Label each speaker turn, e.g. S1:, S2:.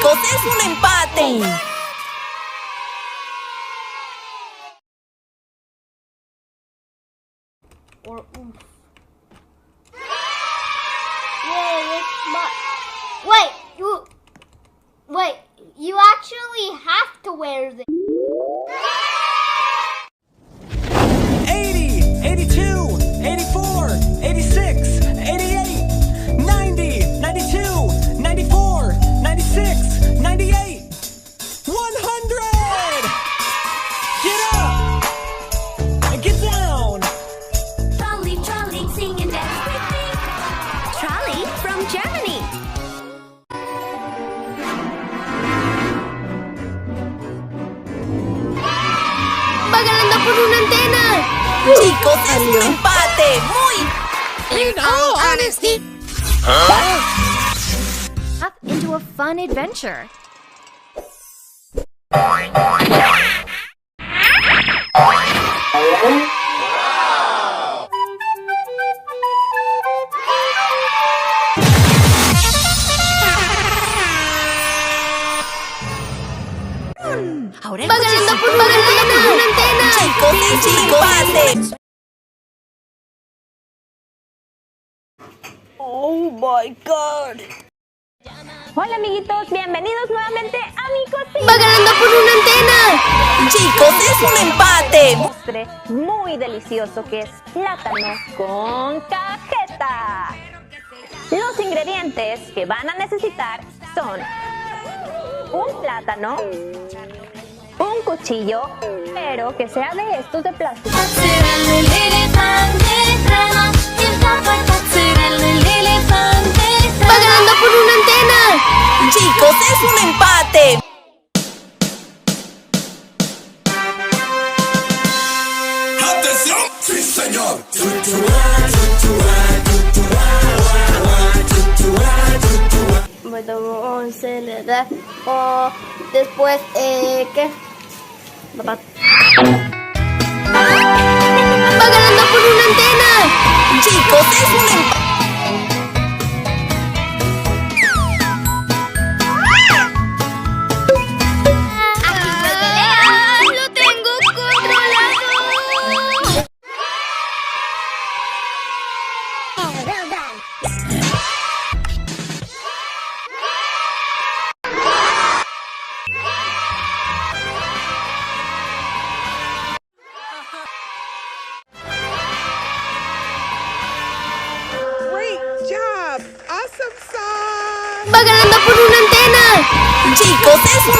S1: Chicos, es un empate.
S2: Wait, you actually have to wear this.
S3: 80, 82, 84, 86, 88, 90, 92, 94, 96, 98, 100! Get up! And get down!
S4: Trolley, trolley, sing and dance with me. Trolley from Germany.
S2: ¡Va ganando por una antena!
S1: Chicos, es un empate.
S4: In all honesty.
S5: Up into a fun adventure.
S1: Ahora
S2: ¡Va ganando por una antena!
S1: Chicos, es un empate. Oh my God.
S6: Hola amiguitos, bienvenidos nuevamente a mi cocina.
S2: ¡Va ganando por una antena!
S1: Chicos, es un empate.
S6: Postre muy delicioso que es plátano con cajeta. Los ingredientes que van a necesitar son un plátano, un cuchillo, pero que sea de estos de plástico.
S2: ¡Va ganando por una antena!
S1: Chicos, es un empate.
S7: ¡Atención! ¡Sí, señor!
S2: Bueno, se le da. O después, ¿qué? Papá. ¡Va ganando por una antena!
S1: Chicos, es un empate.
S2: ¡Lo tengo controlado!
S8: Great job! Awesome sauce!
S2: ¡Va ganando por una antena!
S1: Chicos, es un